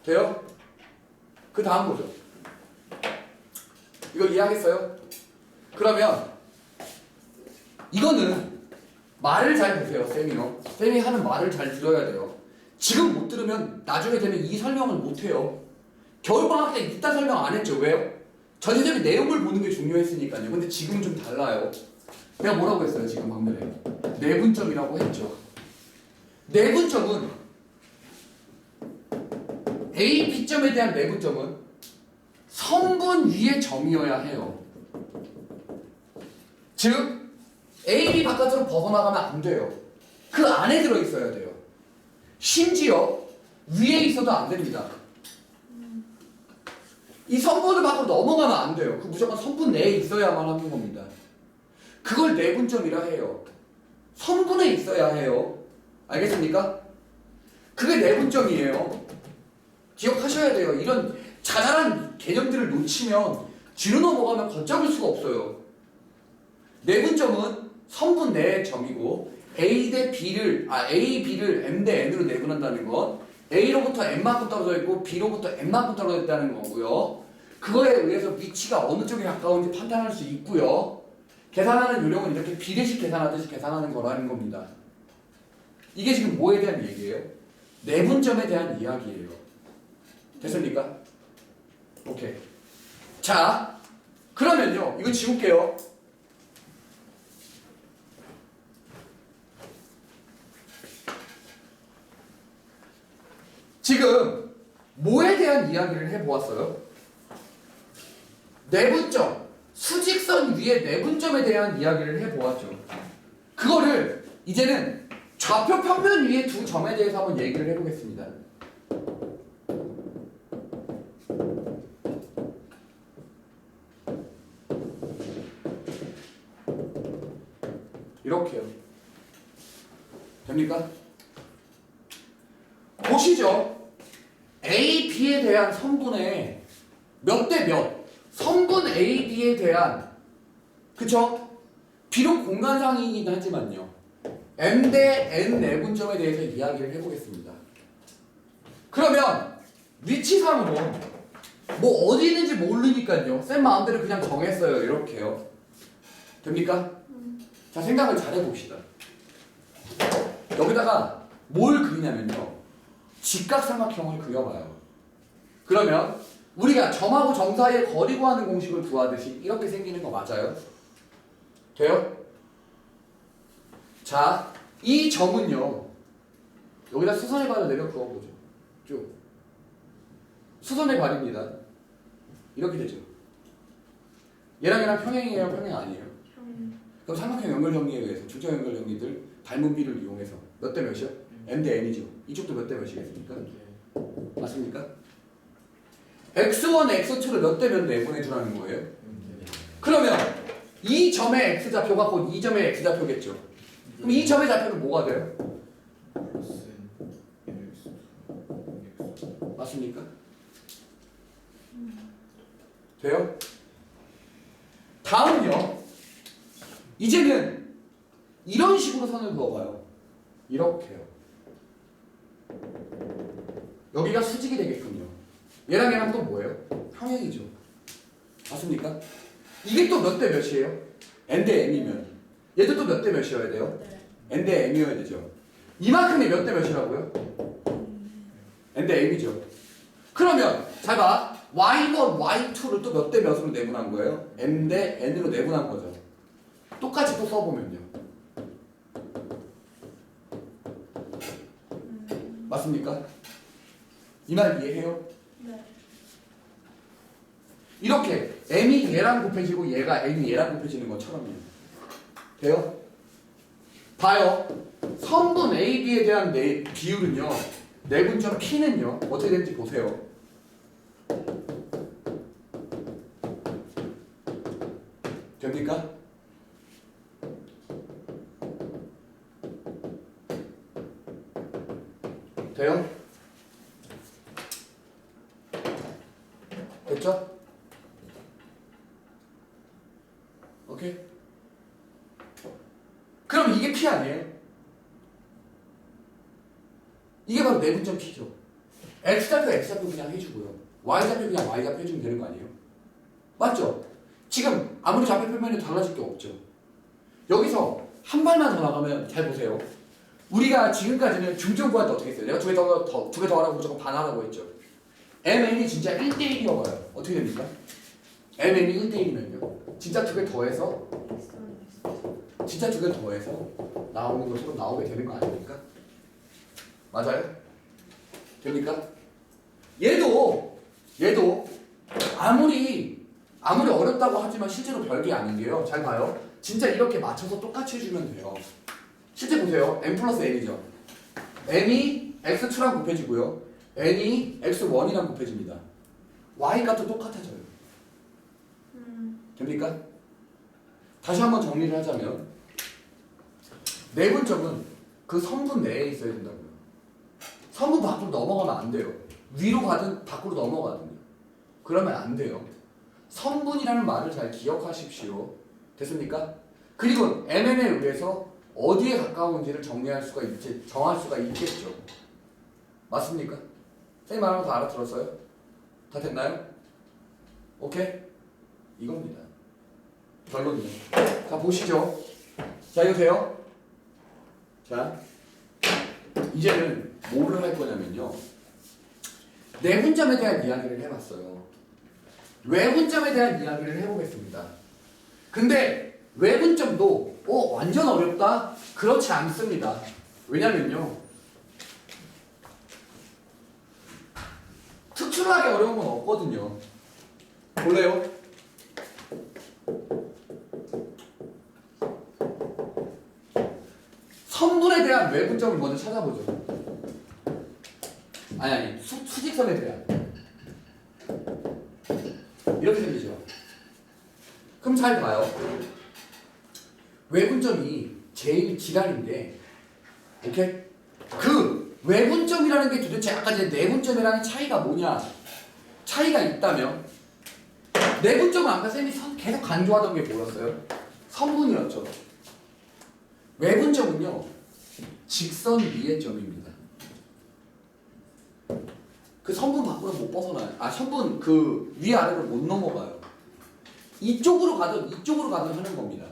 돼요? 그 다음 보죠. 이거 이해하겠어요? 그러면 이거는 말을 잘 보세요. 쌤이요. 쌤이 하는 말을 잘 들어야 돼요. 지금 못 들으면 나중에 되면 이 설명을 못 해요. 겨울방학 때 이따 설명 안 했죠. 왜요? 전체적인 내용을 보는 게 중요했으니까요. 근데 지금은 좀 달라요. 내가 뭐라고 했어요? 지금 방금 전에 내분점이라고 했죠. 내분점은 A, B점에 대한 내분점은 선분 위의 점이어야 해요. 즉 A, B 바깥으로 벗어나가면 안 돼요. 그 안에 들어있어야 돼요. 심지어 위에 있어도 안 됩니다. 이 선분을 밖으로 넘어가면 안 돼요. 그 무조건 선분 내에 있어야만 하는 겁니다. 그걸 내분점이라 해요. 선분에 있어야 해요. 알겠습니까? 그게 내분점이에요. 기억하셔야 돼요. 이런 자잘한 개념들을 놓치면 뒤로 넘어가면 걷잡을 수가 없어요. 내분점은 선분 내의 점이고 A 대 B를 A, B를 M 대 N으로 내분한다는 건 A로부터 M만큼 떨어져 있고 B로부터 M만큼 떨어져 있다는 거고요. 그거에 의해서 위치가 어느 쪽에 가까운지 판단할 수 있고요. 계산하는 요령은 이렇게 비례식 계산하듯이 계산하는 거라는 겁니다. 이게 지금 뭐에 대한 얘기예요? 내분점에 대한 이야기예요. 됐습니까? 오케이. 자, 그러면요. 이거 지울게요. 지금 뭐에 대한 이야기를 해보았어요? 내분점, 수직선 위에 내분점에 대한 이야기를 해보았죠. 그거를 이제는 좌표 평면 위에 두 점에 대해서 한번 얘기를 해보겠습니다. 이렇게요. 됩니까? 보시죠. A, B에 대한 선분의 몇 대 몇? 선분 A, B에 대한 그쵸? 비록 공간상이긴 하지만요. M 대 N 내분점에 대해서 이야기를 해보겠습니다. 그러면 위치상으로 뭐 어디 있는지 모르니까요. 쌤 마음대로 그냥 정했어요. 이렇게요. 됩니까? 자, 생각을 잘 해봅시다. 여기다가 뭘 그리냐면요. 직각삼각형을 그려봐요. 그러면 우리가 점하고 점 사이의 거리 구하는 공식을 구하듯이 이렇게 생기는 거 맞아요? 돼요? 자, 이 점은요. 여기다 수선의 발을 내려 그어보죠. 쭉. 수선의 발입니다. 이렇게 되죠. 얘랑 평행이에요? 평행 아니에요? 그럼 삼각형 연결 정리에 의해서 주저 연결 정리들 닮은 비를 이용해서 몇 대 몇이요? M 대 N이죠. 이쪽도 몇 대 몇이겠습니까? 맞습니까? X1, X2를 몇 대 몇 내보내주라는 거예요. 그러면 이 점의 X좌표가 곧 이 점의 X좌표겠죠. 그럼 이 점의 좌표는 뭐가 돼요? 맞습니까? 돼요? 다음은요. 이제는 이런 식으로 선을 그어봐요. 이렇게요. 여기가 수직이 되겠군요. 얘랑 또 뭐예요? 평행이죠. 맞습니까? 이게 또 몇 대 몇이에요? N 대 M이면 얘도 또 몇 대 몇이어야 돼요? N 대 M이어야 되죠. 이만큼이 몇 대 몇이라고요? N 대 M이죠. 그러면 잘 봐. Y1, Y2를 또 몇 대 몇으로 내분한 거예요? M 대 N으로 내분한 거죠. 똑같이 또 써보면요. 맞습니까? 이 말 이해해요? 네. 이렇게 M이 얘랑 곱해지고 얘가 N이 얘랑 곱해지는 것처럼요. 돼요? 봐요. 선분 A, B에 대한 비율은요. 내분점 P는요. 어떻게 되는지 보세요. 됩니까? 돼요? 됐죠? 오케이? 그럼 이게 P 아니에요? 이게 바로 내분점 P죠. x좌표 x좌표 그냥 해주고요. y좌표 그냥 y좌표 해주면 되는 거 아니에요? 맞죠? 지금 아무리 좌표 표면이 달라질 게 없죠. 여기서 한 발만 더 나가면 잘 보세요. 우리가 지금까지는 중점 구할 때 어떻게 했어요? 내가 두 개 더 하라고 무조건 반하라고 했죠. MN이 진짜 1대1이어봐요. 어떻게 됩니까? MN이 1대1이면요. 진짜 두 개 더해서 나오는 것으로 나오게 되는 거 아닙니까? 맞아요? 됩니까? 얘도 아무리 어렵다고 하지만 실제로 별게 아닌 게요. 잘 봐요. 진짜 이렇게 맞춰서 똑같이 해주면 돼요. 실제 보세요. n 플러스 n이죠. n이 x2랑 곱해지고요. n이 x1이랑 곱해집니다. y값도 똑같아져요. 됩니까? 다시 한번 정리를 하자면 내분점은 그 성분 내에 있어야 된다고요. 성분 밖으로 넘어가면 안 돼요. 위로 가든 밖으로 넘어가든요. 그러면 안 돼요. 성분이라는 말을 잘 기억하십시오. 됐습니까? 그리고 MN에 의해서 어디에 가까운지를 정할 수가 있겠죠. 맞습니까? 선생님 말하는 거 다 알아들었어요? 다 됐나요? 오케이? 이겁니다. 결론이에요. 자, 보시죠. 자, 이거 돼요? 자, 이제는 뭐를 할 거냐면요. 내분점에 대한 이야기를 해봤어요. 외분점에 대한 이야기를 해보겠습니다. 근데 외분점도 완전 어렵다? 그렇지 않습니다. 왜냐면요. 특출나게 어려운 건 없거든요. 볼래요? 선분에 대한 외분점을 먼저 찾아보죠. 아니 수직선에 대한 이렇게 생기죠. 그럼 잘 봐요. 외분점이 제일 지랄인데, 오케이? 그 외분점이라는 게 도대체 아까 전에 내분점이라는 차이가 뭐냐? 차이가 있다면 내분점은 아까 쌤이 계속 강조하던 게 뭐였어요? 선분이었죠. 외분점은요 직선 위의 점입니다. 그 선분 밖으로 못 벗어나요. 선분 그 위아래로 못 넘어가요. 이쪽으로 가든 하는 겁니다.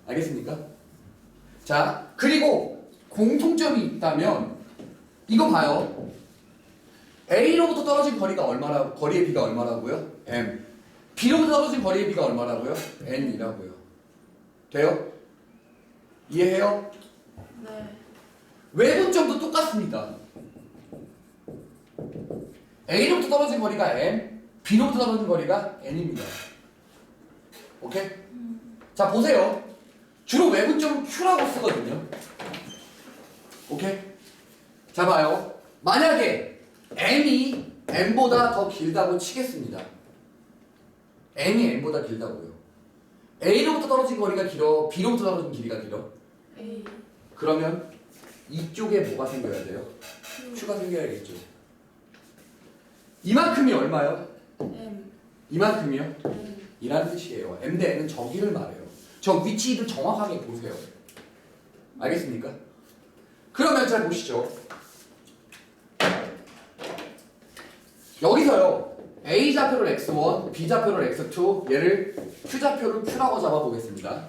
알겠습니까? 자, 그리고 공통점이 있다면 이거 봐요. A로부터 떨어진 거리의 비가 얼마라고요? M. B로부터 떨어진 거리의 비가 얼마라고요? N이라고요. 돼요? 이해해요? 네. 외분점도 똑같습니다. A로부터 떨어진 거리가 M, B로부터 떨어진 거리가 N입니다. 오케이? 자, 보세요. 주로 외분점은 Q라고 쓰거든요. 오케이? 자, 봐요. 만약에 M이 N보다 더 길다고 치겠습니다. M이 N보다 길다고요. A로부터 떨어진 거리가 길어, B로부터 떨어진 길이가 길어. A. 그러면 이쪽에 뭐가 생겨야 돼요? Q가 생겨야겠죠. 이만큼이 얼마요? M. 이만큼이요? M. 이라는 뜻이에요. M 대 N은 저기를 말해요. 저 위치를 정확하게 보세요. 알겠습니까? 그러면 잘 보시죠. 여기서요. A좌표를 x1, B좌표를 x2, 얘를 Q좌표를 Q라고 잡아보겠습니다.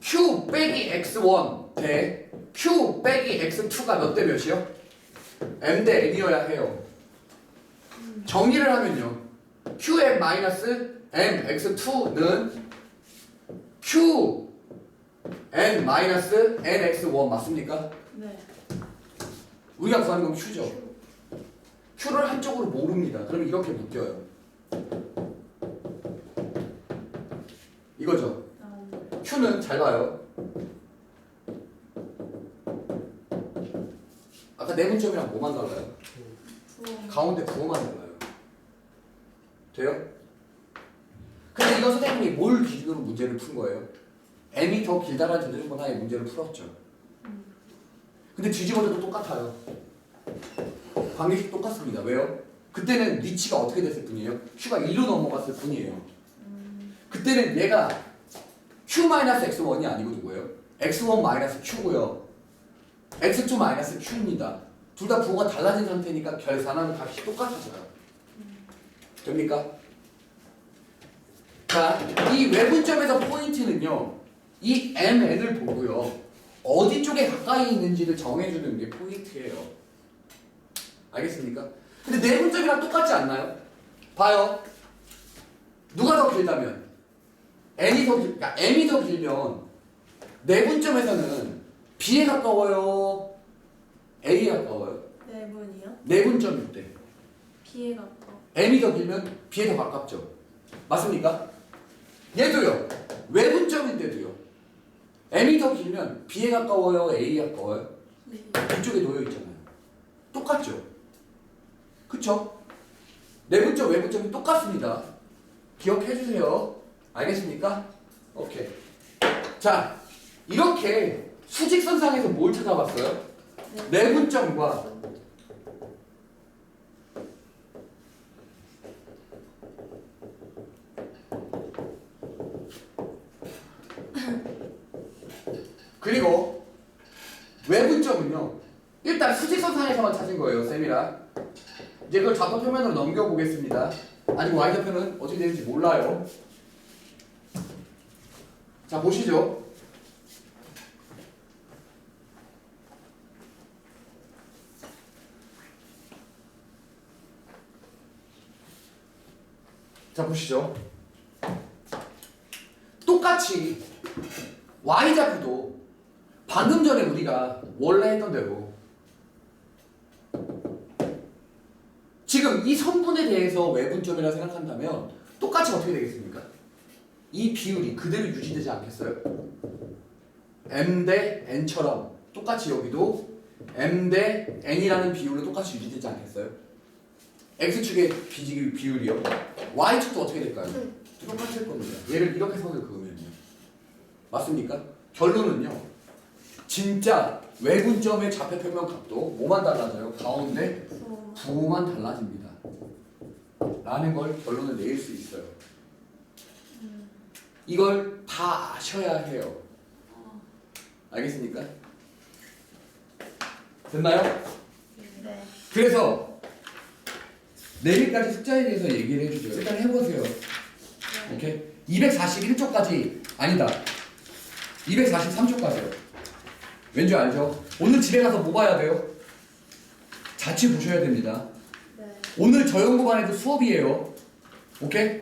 Q 빼기 x1 대 Q 빼기 x2가 몇 대 몇이요? M 대 N이어야 해요. 정리를 하면요. QM 마이너스 M x2는 Q N 마이너스 N x1 맞습니까? 네. 우리가 구하는 건 Q죠. Q를 한쪽으로 모릅니다. 그럼 이렇게 묶여요. 이거죠. Q는 잘 봐요. 아까 내분점이랑 뭐만 달라요? 가운데 부호만 달라요. 돼요? 근데 이거 선생님이 뭘 기준으로 문제를 푼 거예요? M이 더 길다라는 전제조건하에 문제를 풀었죠. 근데 뒤집어져도 똑같아요. 관계식 똑같습니다. 왜요? 그때는 위치가 어떻게 됐을 뿐이에요? Q가 2로 넘어갔을 뿐이에요. 그때는 얘가 Q-X1이 아니고 누구예요? X1 Q고요. X2 Q입니다. 둘 다 부호가 달라진 상태니까 계산하는 값이 똑같아져요. 됩니까? 자, 이 외분점에서 포인트는요. 이 MN을 보고요. 어디 쪽에 가까이 있는지를 정해주는 게 포인트예요. 알겠습니까? 근데 내분점이랑 똑같지 않나요? 봐요. 누가 더 길다면? 그러니까 M이 더 길면 내분점에서는 B에 가까워요? A에 가까워요? 내분이요? 내분점일 때 B에 가까워. M이 더 길면 B에 더 가깝죠. 맞습니까? 얘도요. 외분점인데도요. M이 더 길면 B에 가까워요? A에 가까워요? 이쪽에 놓여 있잖아요. 똑같죠? 그쵸? 내분점, 외분점이 똑같습니다. 기억해 주세요. 알겠습니까? 오케이. 자, 이렇게 수직선상에서 뭘 찾아봤어요? 내분점과 그리고 외분점은요. 일단 수직선상에서만 찾은 거예요, 쌤이랑. 이제 그걸 좌표 표면으로 넘겨보겠습니다. 아직 y좌표는 어떻게 되는지 몰라요. 자, 보시죠. 자, 보시죠. 똑같이 y좌표도 방금 전에 우리가 원래 했던 대로 지금 이 선분에 대해서 외분점이라고 생각한다면 똑같이 어떻게 되겠습니까? 이 비율이 그대로 유지되지 않겠어요? m 대 n처럼 똑같이 여기도 m 대 n이라는 비율로 똑같이 유지되지 않겠어요? x축의 비율이요. y축도 어떻게 될까요? 똑같을 겁니다. 얘를 이렇게 선을 그으면요. 맞습니까? 결론은요. 진짜 외분점의 좌표평면 값도 뭐만 달라져요? 가운데 부호만 달라집니다. 라는 걸 결론을 내릴 수 있어요. 이걸 다 아셔야 해요. 알겠습니까? 됐나요? 네. 그래서 내일까지 숫자에 대해서 얘기를 해주죠. 일단 해보세요. 오케이? 241쪽까지 아니다. 243쪽까지요. 왠지 알죠? 오늘 집에 가서 뭐 봐야 돼요? 자취 보셔야 됩니다. 네. 오늘 저연고반에도 수업이에요. 오케이?